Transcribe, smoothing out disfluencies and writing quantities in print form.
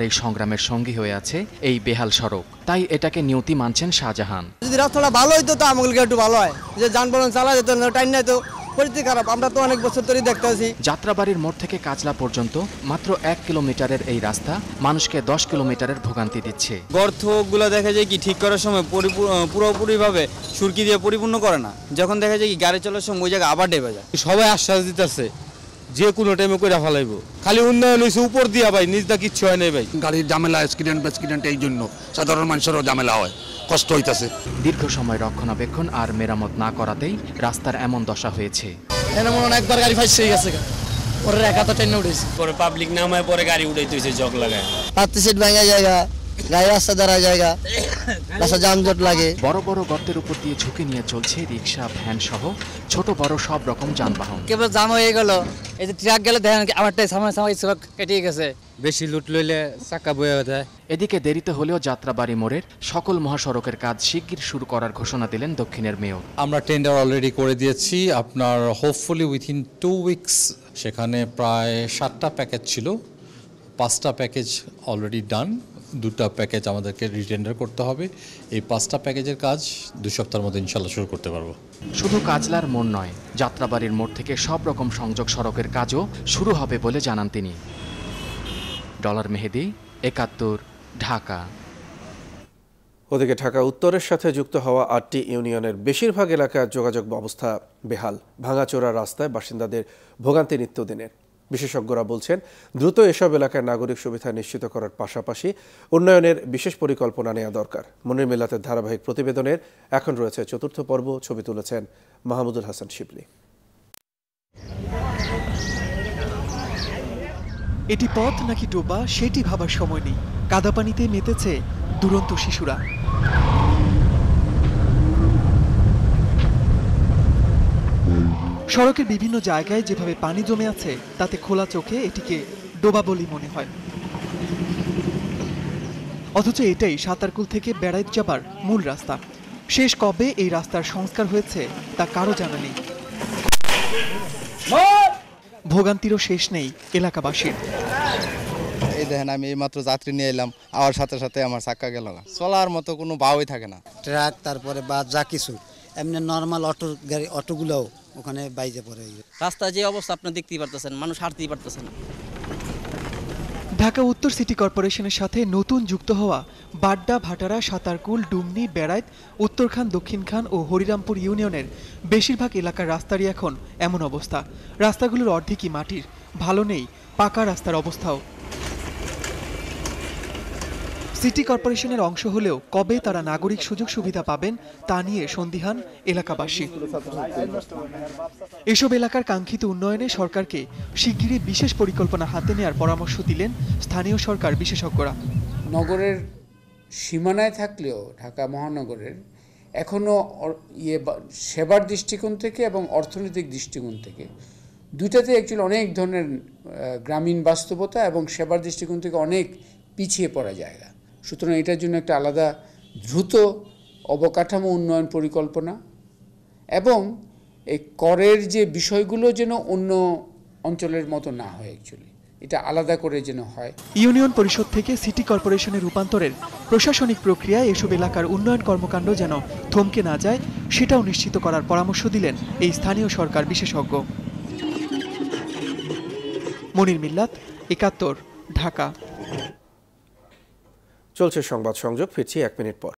এই সংগ্রামের সঙ্গী হয়ে আছে এই বেহাল সড়ক, তাই এটাকে নিয়তি মানছেন শাহজাহান। যদি রাস্তাটা ভালো হইতো তো আমাগুলোকে একটু ভালো হয়, যে যানবাহন চালা যেত না, টাইম নাই তো পরিস্থিতি খারাপ। আমরা তো অনেক বছর ধরেই দেখতে আছি। যাত্রাবাড়ির মোড় থেকে কাজলা পর্যন্ত মাত্র 1 কিলোমিটারের এই রাস্তা মানুষকে 10 কিলোমিটারের ভোগান্তি দিচ্ছে। গর্তগুলো দেখা যায় কি ঠিক করার সময় পুরোপুরিভাবে সুরকি দিয়ে পরিপূর্ণ করে না, যখন দেখা যায় কি গাড়ি চলার সময় ওই জায়গায় আবার ডেবে যায়। সবাই আশ্বাস দিতেছে যে কোনো টাইমে করে ফেলাইব, খালি উন্নয়ন হয়েছে উপর দিয়া ভাই, নিজটা কিচ্ছু হয় নাই ভাই। গাড়ির ঝামেলা, অ্যাক্সিডেন্ট এই জন্য সাধারণ মানুষেরও ঝামেলা হয়, কষ্ট হইতেছে। দীর্ঘ সময় রক্ষণাবেক্ষণ আর মেরামত না করাতেই রাস্তার এমন দশা হয়েছে। একবার গাড়ি ফাঁসে গেছে, পরে একাতা ট্রেনে উঠেছে, পরে পাবলিক নামায় পরে গাড়ি উঠাইতেছে জগ লাগায়। 5 সিট ভাঙা জায়গা, গাড়ি রাস্তা দাঁড়া জায়গা, রাস্তা যানজট লাগে। বড় বড় গর্তের উপর দিয়ে ঝুঁকে নিয়ে চলছে রিক্সা, ভ্যান সহ ছোট বড় সব রকম যানবাহন। কেবল জাম হয়ে গেল, এই যে ট্রাক গেলে দেখেন আমারটাই সামনে কেটে গেছে। বেশি লুট লইলে চাকা বয়ে যায়। এদিকে দেরিতে হলেও যাত্রাবাড়ি মোড়ের সকল মহাসড়কের কাজ শিগগির শুরু করার ঘোষণা দিলেন দক্ষিণের মেয়র। আমরা টেন্ডার অলরেডি করে দিয়েছি, আপনার হোপফুলি উইথিন 2 উইকস। সেখানে প্রায় 7টা প্যাকেজ ছিল, 5টা প্যাকেজ অলরেডি ডান, 2টা প্যাকেজ আমাদেরকে রিটেন্ডার করতে হবে। এই 5টা প্যাকেজের কাজ 2 সপ্তাহের মধ্যে ইনশাল্লাহ শুরু করতে পারবো। শুধু কাজলার মোড় নয়, যাত্রাবাড়ির মোড় থেকে সব রকম সংযোগ সড়কের কাজও শুরু হবে বলে জানান তিনি। ডলার মেহেদি, 71, ঢাকা। ওদিকে ঢাকা উত্তরের সাথে যুক্ত হওয়া 8টি ইউনিয়নের বেশিরভাগ এলাকার যোগাযোগ ব্যবস্থা বেহাল। ভাঙাচোরা রাস্তায় বাসিন্দাদের ভোগান্তি নিত্যদিনের। বিশেষজ্ঞরা বলছেন, দ্রুত এসব এলাকায় নাগরিক সুবিধা নিশ্চিত করার পাশাপাশি উন্নয়নের বিশেষ পরিকল্পনা নেওয়া দরকার। মনির মিল্লাতের ধারাবাহিক প্রতিবেদনের এখন রয়েছে 4র্থ পর্ব। ছবি তুলেছেন মাহমুদুল হাসান শিবলি। এটি পথ নাকি ডোবা সেটি ভাবার সময় নেই। কাদাপানিতে মেতেছে দুরন্ত শিশুরা। সড়কের বিভিন্ন জায়গায় যেভাবে পানি জমে আছে তাতে খোলা চোখে এটিকে ডোবা বলেই মনে হয়, অথচ এটাই সাতারকুল থেকে বেড়াইত যাবার মূল রাস্তা। শেষ কবে এই রাস্তার সংস্কার হয়েছে তা কারো জানা নেই। ভোগান্তিরও শেষ নেই এলাকাবাসীর। এই দেখেন, আমি এইমাত্র যাত্রী নিয়ে এলাম, আওয়ার সাথে সাথে আমার চাক্কা গেল না, চলার মতো কোনো ভাবই থাকে না। ট্রাক তারপরে বা যা কিছু এমনি নর্মাল অটোগুলোও ওখানে বাইজে পড়ে। রাস্তা যে অবস্থা আপনি দেখতেই পারতেছেন, মানুষ হাঁটতেই পারতেছে না। ঢাকা উত্তর সিটি কর্পোরেশনের সাথে নতুন যুক্ত হওয়া বাড্ডা, ভাটারা, সাতারকুল, ডুমনি, বেড়াইত, উত্তরখান, দক্ষিণখান ও হরিরামপুর ইউনিয়নের বেশিরভাগ এলাকার রাস্তারই এখন এমন অবস্থা। রাস্তাগুলোর অর্ধেকই মাটির, ভালো নেই পাকা রাস্তার অবস্থাও। সিটি কর্পোরেশনের অংশ হলেও কবে তারা নাগরিক সুযোগ সুবিধা পাবেন তা নিয়ে সন্দিহান এলাকাবাসী। এসব এলাকার কাঙ্ক্ষিত উন্নয়নে সরকারকে শিগগিরই বিশেষ পরিকল্পনা হাতে নেওয়ার পরামর্শ দিলেন স্থানীয় সরকার বিশেষজ্ঞরা। নগরের সীমানায় থাকলেও ঢাকা মহানগরের এখনও সেবার দৃষ্টিকোণ থেকে এবং অর্থনৈতিক দৃষ্টিকোণ থেকে দুইটাতে অ্যাকচুয়ালি অনেক ধরনের গ্রামীণ বাস্তবতা এবং সেবার দৃষ্টিকোণ থেকে অনেক পিছিয়ে পড়া জায়গা। সুতরাং এটার জন্য একটা আলাদা দ্রুত অবকাঠামো উন্নয়ন পরিকল্পনা এবং এই করের যে বিষয়গুলো যেন অন্য অঞ্চলের মতো না হয়, অ্যাকচুয়ালি এটা আলাদা করে যেন হয়। ইউনিয়ন পরিষদ থেকে সিটি কর্পোরেশনের রূপান্তরের প্রশাসনিক প্রক্রিয়ায় এসব এলাকার উন্নয়ন কর্মকাণ্ড যেন থমকে না যায় সেটাও নিশ্চিত করার পরামর্শ দিলেন এই স্থানীয় সরকার বিশেষজ্ঞ। মনির মিল্লাত, 71, ঢাকা। চলছে সংবাদ সংযোগ, ফিরছি 1 মিনিট পর।